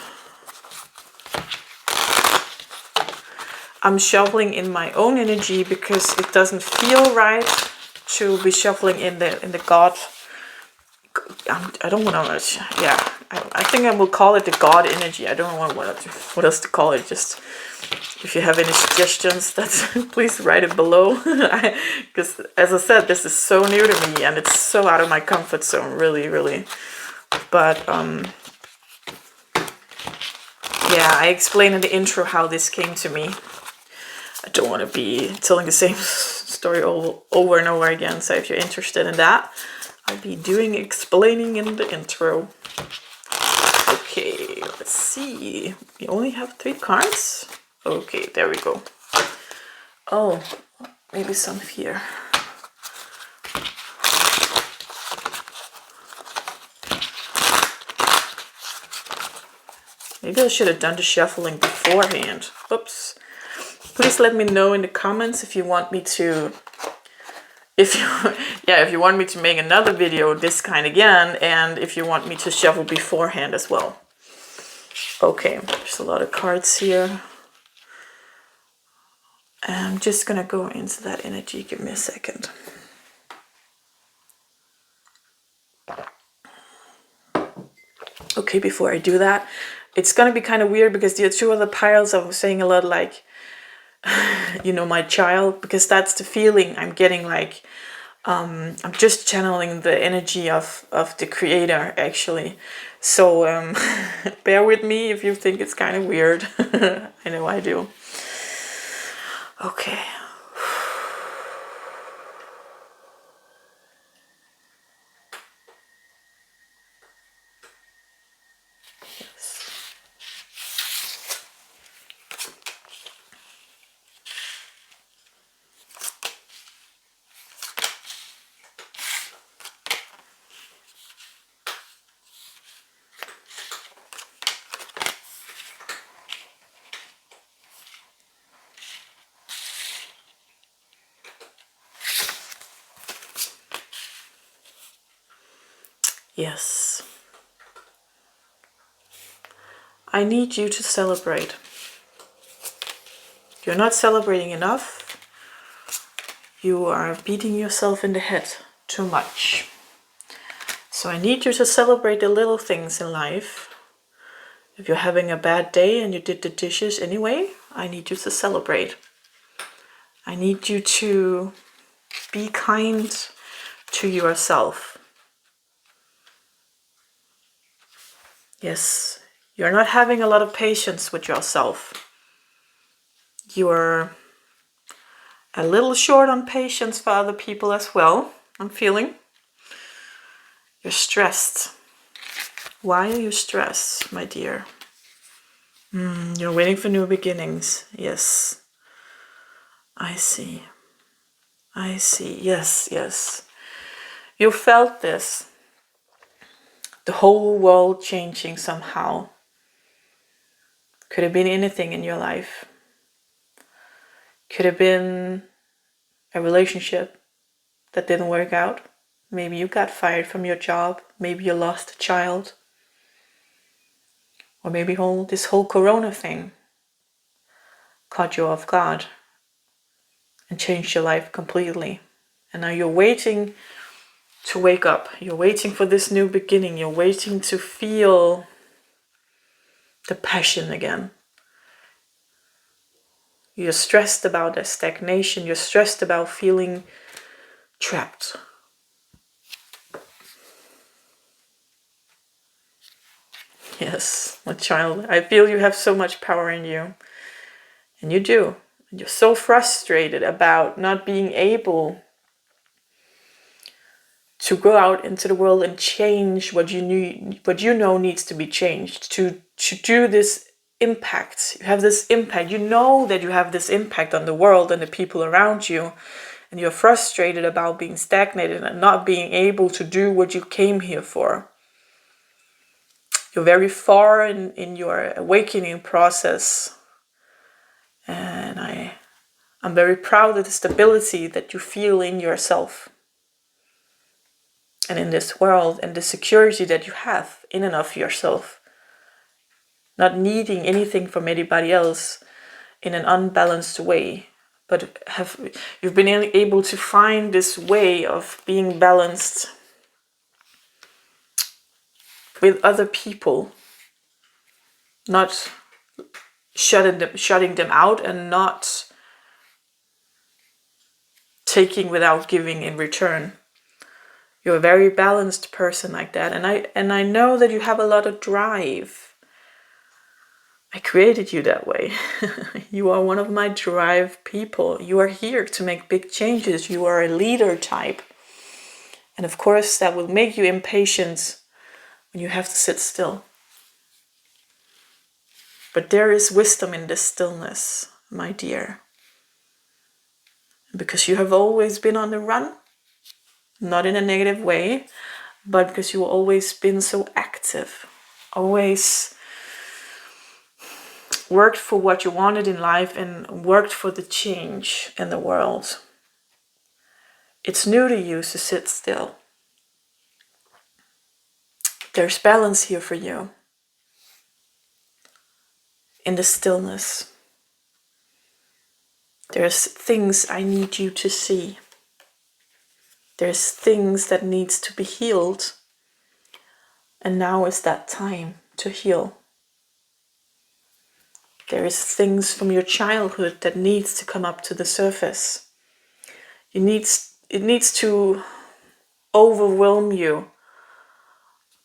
S1: I'm shuffling in my own energy because it doesn't feel right to be shuffling in the God. I don't want to. Yeah, I think I will call it the God energy. I don't know what else to call it. Just if you have any suggestions, please write it below. Because as I said, this is so new to me and it's so out of my comfort zone. Really, really. But yeah, I explained in the intro how this came to me. I don't want to be telling the same story over and over again. So if you're interested in that, I'll be explaining in the intro. Okay, let's see. We only have 3 cards. Okay, there we go. Oh, maybe some here. Maybe I should have done the shuffling beforehand. Oops. Please let me know in the comments if you want me to, if you want me to make another video this kind again, and if you want me to shuffle beforehand as well. Okay, there's a lot of cards here. I'm just gonna go into that energy. Give me a second. Okay, before I do that, it's gonna be kind of weird because the 2 other piles I was saying a lot like, you know, my child, because that's the feeling I'm getting. Like I'm just channeling the energy of the creator actually. So bear with me if you think it's kind of weird. I know I do. Okay. Yes. I need you to celebrate. You're not celebrating enough. You are beating yourself in the head too much. So I need you to celebrate the little things in life. If you're having a bad day and you did the dishes anyway, I need you to celebrate. I need you to be kind to yourself. Yes, you're not having a lot of patience with yourself. You're a little short on patience for other people as well, I'm feeling. You're stressed. Why are you stressed, my dear? You're waiting for new beginnings. Yes. I see. I see. Yes, yes. You felt this. The whole world changing somehow. Could have been anything in your life. Could have been a relationship that didn't work out. Maybe you got fired from your job. Maybe you lost a child. Or maybe this whole corona thing caught you off guard and changed your life completely. And now you're waiting to wake up. You're waiting for this new beginning. You're waiting to feel the passion again. You're stressed about the stagnation. You're stressed about feeling trapped. Yes, my child, I feel you have so much power in you. And you do. And you're so frustrated about not being able to go out into the world and change what you know needs to be changed, to do this impact. You have this impact. You know that you have this impact on the world and the people around you, and you're frustrated about being stagnated and not being able to do what you came here for. You're very far in your awakening process, and I'm very proud of the stability that you feel in yourself and in this world, and the security that you have in and of yourself, not needing anything from anybody else, in an unbalanced way, but you've been able to find this way of being balanced with other people, not shutting them out and not taking without giving in return. You're a very balanced person like that, and I know that you have a lot of drive. I created you that way. You are one of my drive people. You are here to make big changes. You are a leader type. And of course, that will make you impatient when you have to sit still. But there is wisdom in this stillness, my dear. Because you have always been on the run, not in a negative way, but because you've always been so active, always worked for what you wanted in life and worked for the change in the world. It's new to you to sit still. There's balance here for you in the stillness. There's things I need you to see. There's things that needs to be healed. And now is that time to heal. There is things from your childhood that needs to come up to the surface. It needs to overwhelm you,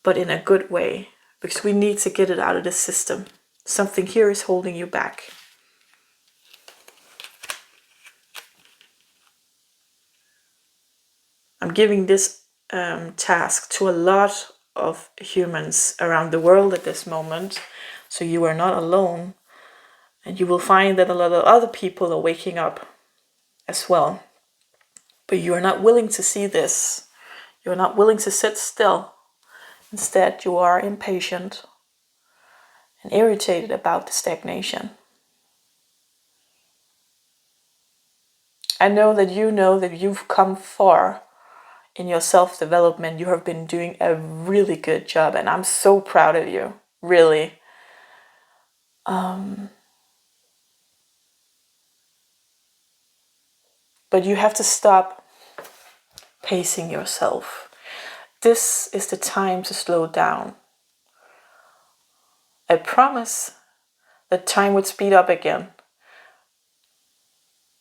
S1: but in a good way, because we need to get it out of the system. Something here is holding you back. I'm giving this task to a lot of humans around the world at this moment, so you are not alone. And you will find that a lot of other people are waking up as well. But you are not willing to see this. You are not willing to sit still. Instead, you are impatient and irritated about the stagnation. I know that you've come far in your self-development. You have been doing a really good job, and I'm so proud of you, really. But you have to stop pacing yourself. This is the time to slow down. I promise that time would speed up again.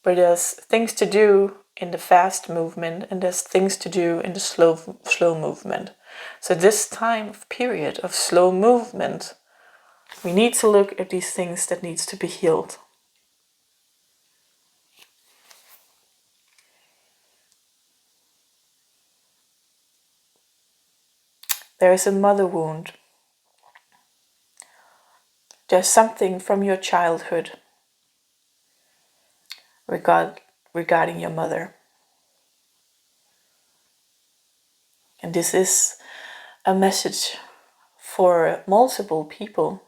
S1: But there's things to do in the fast movement and there's things to do in the slow movement. So this time period of slow movement, we need to look at these things that needs to be healed. There is a mother wound. There's something from your childhood regarding your mother. And this is a message for multiple people.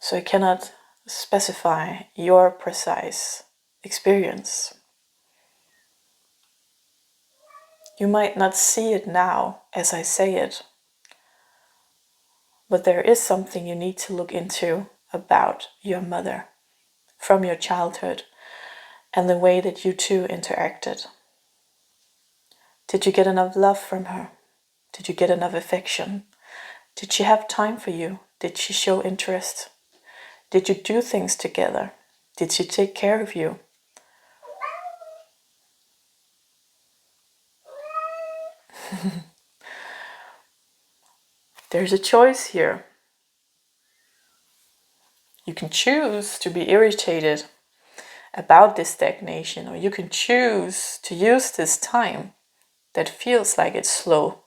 S1: So I cannot specify your precise experience. You might not see it now as I say it, but there is something you need to look into about your mother from your childhood and the way that you two interacted. Did you get enough love from her? Did you get enough affection? Did she have time for you? Did she show interest? Did you do things together? Did she take care of you? There's a choice here. You can choose to be irritated about this stagnation, or you can choose to use this time that feels like it's slow.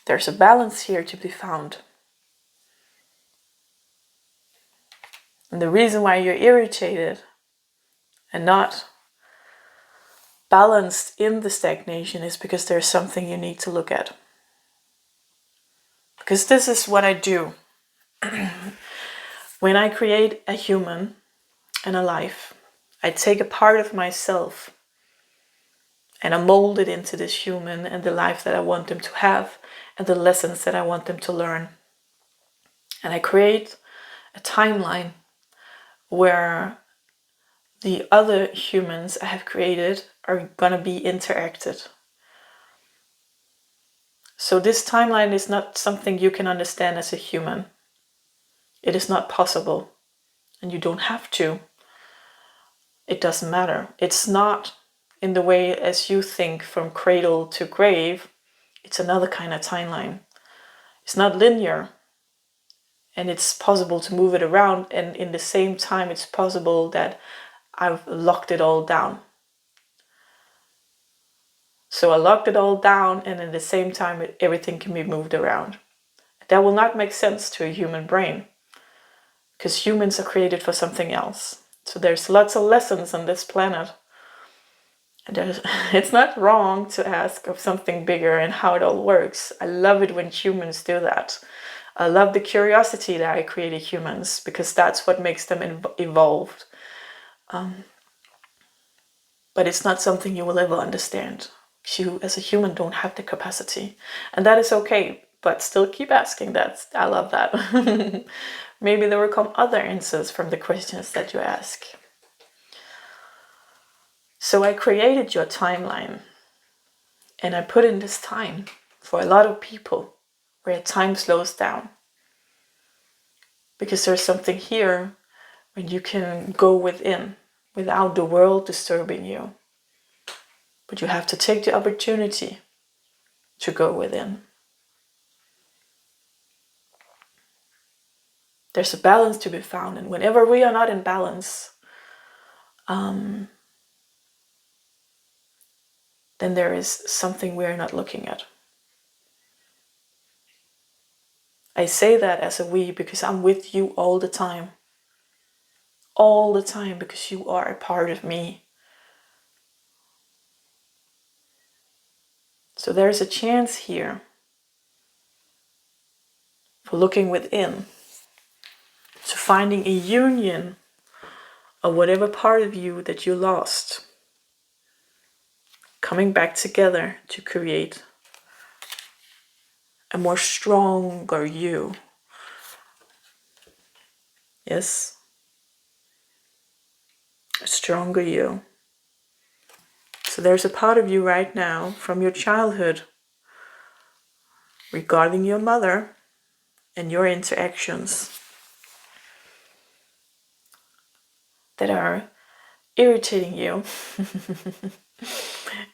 S1: There's a balance here to be found. And the reason why you're irritated and not balanced in the stagnation is because there's something you need to look at. Because this is what I do. When I create a human and a life, I take a part of myself and I mold it into this human and the life that I want them to have and the lessons that I want them to learn. And I create a timeline where the other humans I have created are gonna be interacted. So this timeline is not something you can understand as a human. It is not possible, and you don't have to. It doesn't matter. It's not in the way as you think from cradle to grave. It's another kind of timeline. It's not linear, and it's possible to move it around, and in the same time it's possible that I've locked it all down. So I locked it all down, and at the same time everything can be moved around. That will not make sense to a human brain, because humans are created for something else. So there's lots of lessons on this planet. And it's not wrong to ask of something bigger and how it all works. I love it when humans do that. I love the curiosity that I created humans, because that's what makes them evolved. But it's not something you will ever understand. You as a human don't have the capacity. And that is okay, but still keep asking that. I love that. Maybe there will come other answers from the questions that you ask. So I created your timeline, and I put in this time for a lot of people where time slows down. Because there's something here when you can go within without the world disturbing you. But you have to take the opportunity to go within. There's a balance to be found, and whenever we are not in balance, then there is something we're not looking at. I say that as a we because I'm with you all the time. All the time, because you are a part of me. So there's a chance here for looking within, to finding a union of whatever part of you that you lost, coming back together to create a more stronger you. Yes, a stronger you. So there's a part of you right now from your childhood regarding your mother and your interactions that are irritating you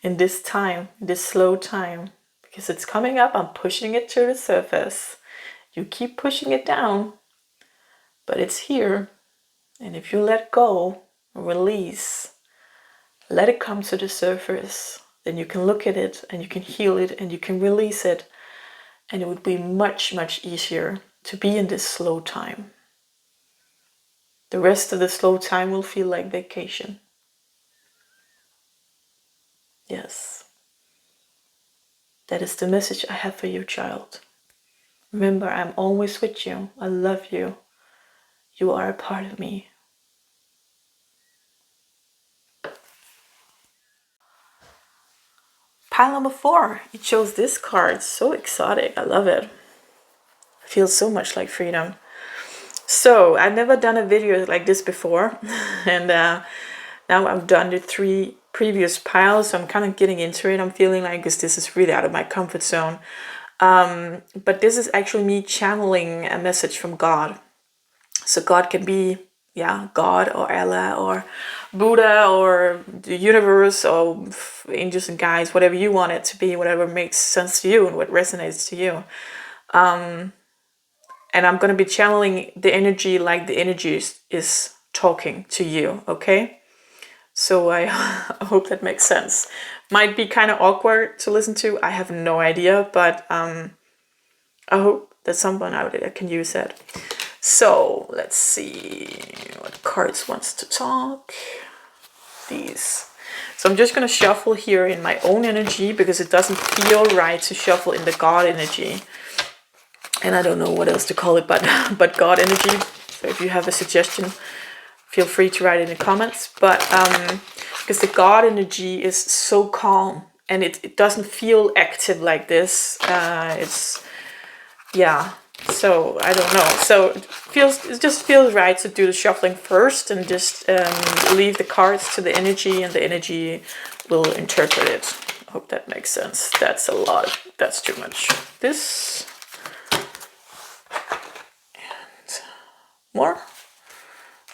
S1: in this time, this slow time, because it's coming up. I'm pushing it to the surface. You keep pushing it down, but it's here. And if you let go, release, let it come to the surface, then you can look at it and you can heal it and you can release it. And it would be much, much easier to be in this slow time. The rest of the slow time will feel like vacation. Yes. That is the message I have for you, child. Remember, I'm always with you. I love you. You are a part of me. Pile number 4. It shows this card. So exotic. I love it. Feels so much like freedom. So I've never done a video like this before. And now I've done the 3 previous piles. So I'm kind of getting into it. I'm feeling like this is really out of my comfort zone. But this is actually me channeling a message from God. So God can be, God or Allah or Buddha or the universe or angels and guides, whatever you want it to be, whatever makes sense to you and what resonates to you. And I'm going to be channeling the energy like the energy is talking to you, okay? So I hope that makes sense. Might be kind of awkward to listen to. I have no idea, but I hope that someone out there can use it. So let's see what cards wants to talk. These. So I'm just going to shuffle here in my own energy because it doesn't feel right to shuffle in the God energy. And I don't know what else to call it, but God energy. So if you have a suggestion, feel free to write it in the comments. But because the God energy is so calm and it doesn't feel active like this. So I don't know. So it just feels right to do the shuffling first and just leave the cards to the energy, and the energy will interpret it. I hope that makes sense. That's a lot. That's too much. This and more.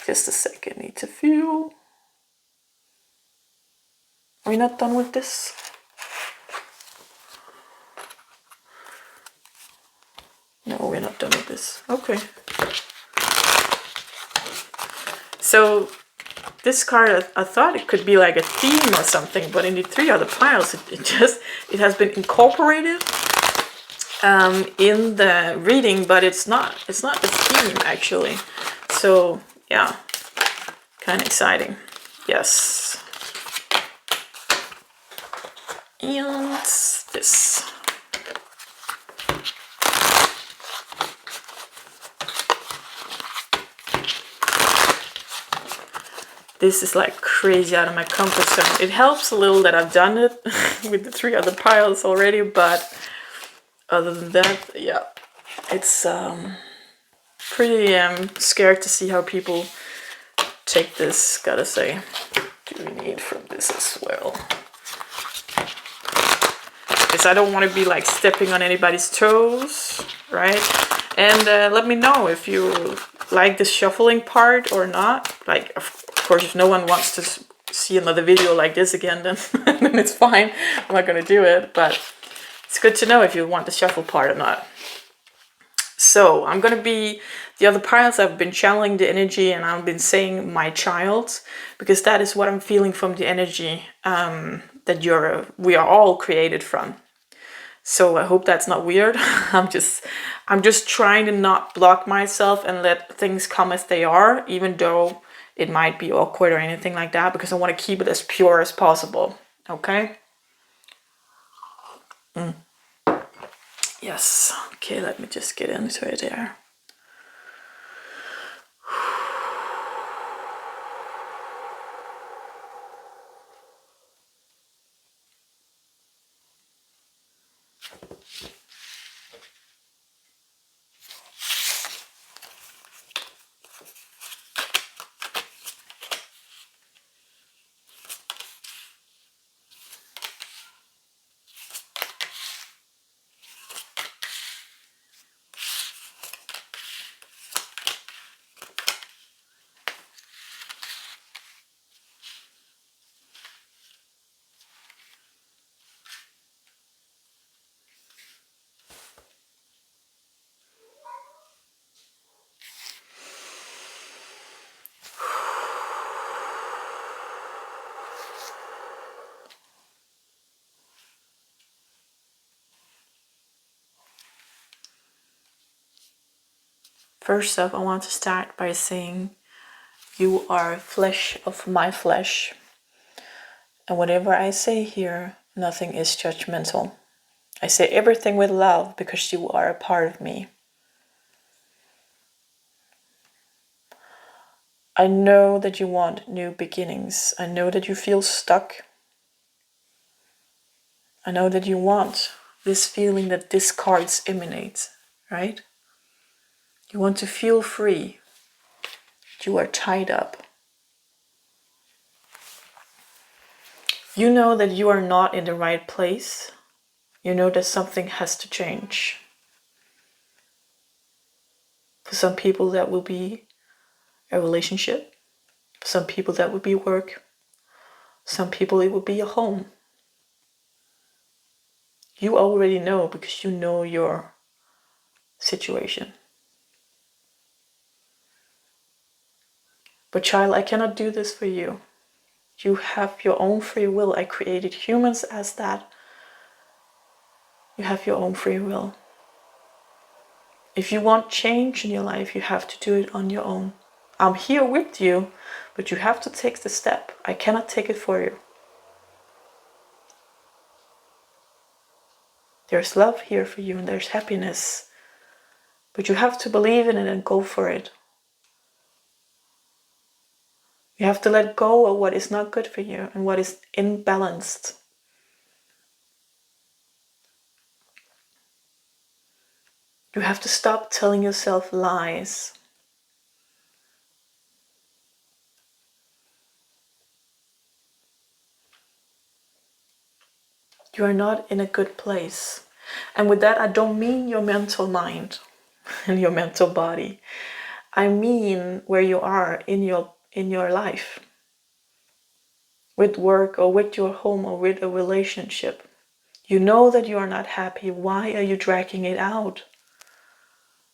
S1: Just a second. Need to feel. Are we not done with this? No, we're not done with this. Okay. So this card, I thought it could be like a theme or something, but in the 3 other piles, it has been incorporated in the reading, but it's not a theme actually. So yeah, kind of exciting. Yes. And this. This is like crazy out of my comfort zone. It helps a little that I've done it with the 3 other piles already, but other than that, yeah, it's pretty scared to see how people take this, gotta say. Do we need from this as well? Because I don't want to be like stepping on anybody's toes, right? And let me know if you like the shuffling part or not. Like, of course, if no one wants to see another video like this again, then, then it's fine. I'm not going to do it, but it's good to know if you want the shuffle part or not. So I'm going to be, the other piles I've been channeling the energy, and I've been saying my child, because that is what I'm feeling from the energy that we are all created from. So I hope that's not weird. I'm just trying to not block myself and let things come as they are, even though it might be awkward or anything like that, because I want to keep it as pure as possible. Okay? Yes. Okay, let me just get into it there. First up, I want to start by saying, you are flesh of my flesh. And whatever I say here, nothing is judgmental. I say everything with love because you are a part of me. I know that you want new beginnings. I know that you feel stuck. I know that you want this feeling that discards emanate, right? You want to feel free. You are tied up. You know that you are not in the right place. You know that something has to change. For some people that will be a relationship. For some people that will be work. Some people it will be a home. You already know because you know your situation. But child, I cannot do this for you. You have your own free will. I created humans as that. You have your own free will. If you want change in your life, you have to do it on your own. I'm here with you, but you have to take the step. I cannot take it for you. There's love here for you and there's happiness. But you have to believe in it and go for it. You have to let go of what is not good for you and what is imbalanced. You have to stop telling yourself lies. You are not in a good place. And with that, I don't mean your mental mind and your mental body. I mean where you are in your life. With work or with your home or with a relationship. You know that you are not happy. Why are you dragging it out?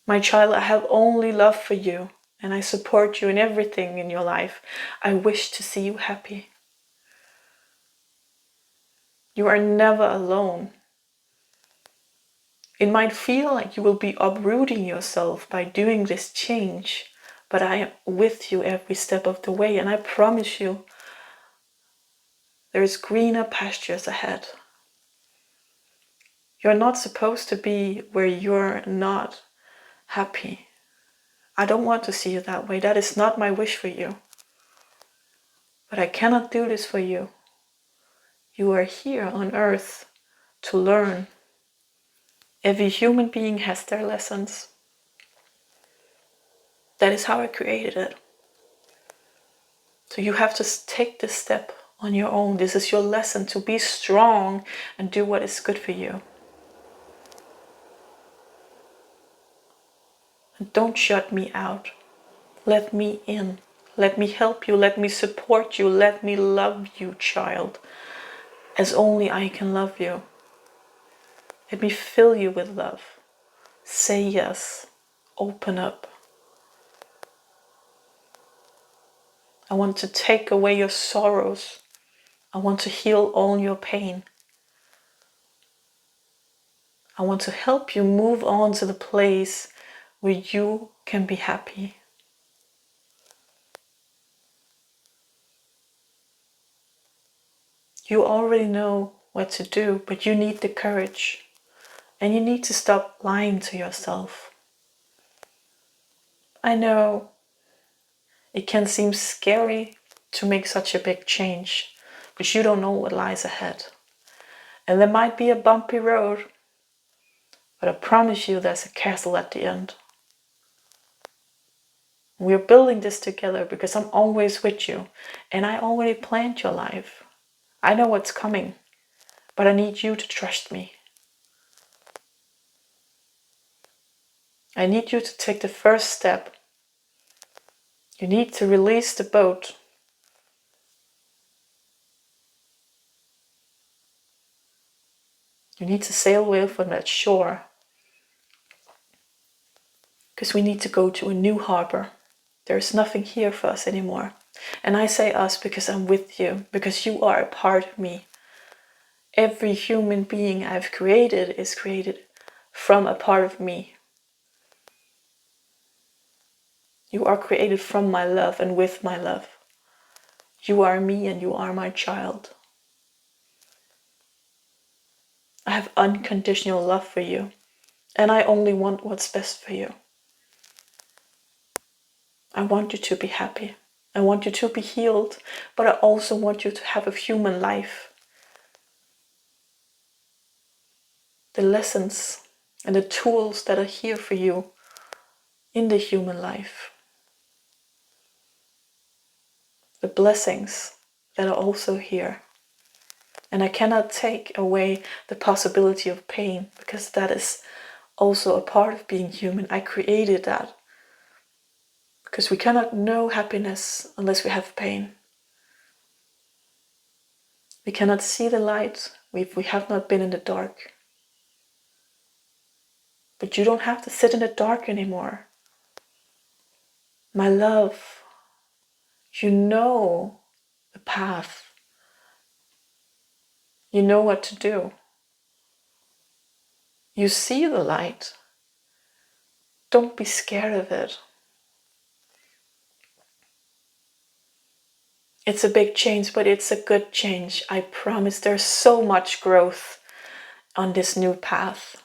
S1: My child, I have only love for you, and I support you in everything in your life. I wish to see you happy. You are never alone. It might feel like you will be uprooting yourself by doing this change, but I am with you every step of the way, and I promise you, there is greener pastures ahead. You're not supposed to be where you're not happy. I don't want to see you that way. That is not my wish for you. But I cannot do this for you. You are here on earth to learn. Every human being has their lessons. That is how I created it. So you have to take this step on your own. This is your lesson to be strong and do what is good for you. And don't shut me out. Let me in. Let me help you. Let me support you. Let me love you, child, as only I can love you. Let me fill you with love. Say yes. Open up. I want to take away your sorrows. I want to heal all your pain. I want to help you move on to the place where you can be happy. You already know what to do, but you need the courage. And you need to stop lying to yourself. I know it can seem scary to make such a big change, but you don't know what lies ahead. And there might be a bumpy road, but I promise you there's a castle at the end. We're building this together because I'm always with you, and I already planned your life. I know what's coming, but I need you to trust me. I need you to take the first step. You need to release the boat. You need to sail away from that shore. Because we need to go to a new harbor. There's nothing here for us anymore. And I say us because I'm with you, because you are a part of me. Every human being I've created is created from a part of me. You are created from my love and with my love. You are me and you are my child. I have unconditional love for you, and I only want what's best for you. I want you to be happy. I want you to be healed, but I also want you to have a human life. The lessons and the tools that are here for you in the human life. The blessings that are also here. And I cannot take away the possibility of pain, because that is also a part of being human. I created that. Because we cannot know happiness unless we have pain. We cannot see the light if we have not been in the dark. But you don't have to sit in the dark anymore. My love, you know the path. You know what to do. You see the light. Don't be scared of it. It's a big change, but it's a good change. I promise. There's so much growth on this new path.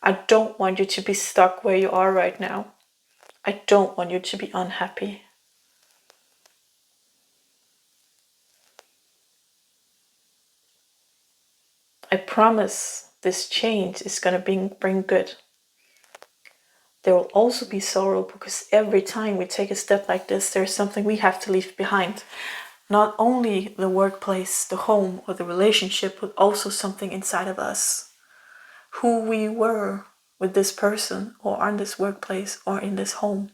S1: I don't want you to be stuck where you are right now. I don't want you to be unhappy. I promise this change is going to bring good. there will also be sorrow, because every time we take a step like this, there's something we have to leave behind. Not only the workplace, the home, or the relationship, but also something inside of us. Who we were with this person, or in this workplace, or in this home.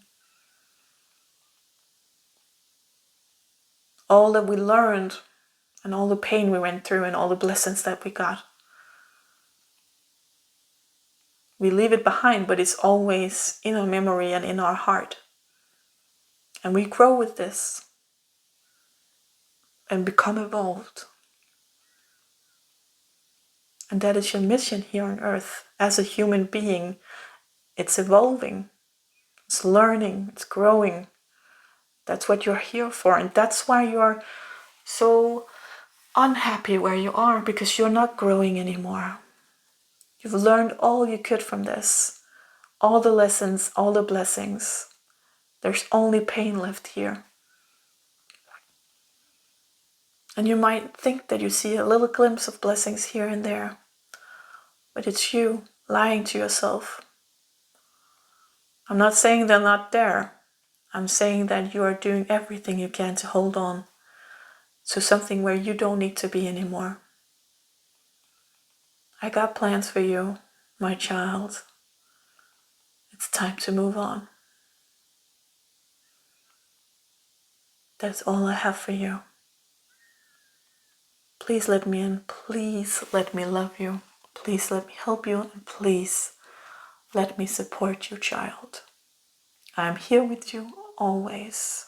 S1: All that we learned, and all the pain we went through, and all the blessings that we got. We leave it behind, but it's always in our memory and in our heart. And we grow with this and become evolved. And that is your mission here on earth. As a human being, it's evolving, it's learning, it's growing. That's what you're here for. And that's why you're so unhappy where you are, because you're not growing anymore. You've learned all you could from this. All the lessons, all the blessings. There's only pain left here. And you might think that you see a little glimpse of blessings here and there. But it's you lying to yourself. I'm not saying they're not there. I'm saying that you are doing everything you can to hold on to something where you don't need to be anymore. I got plans for you, my child. It's time to move on. That's all I have for you. Please let me in. Please let me love you. Please let me help you. And please let me support you, child. I'm here with you always.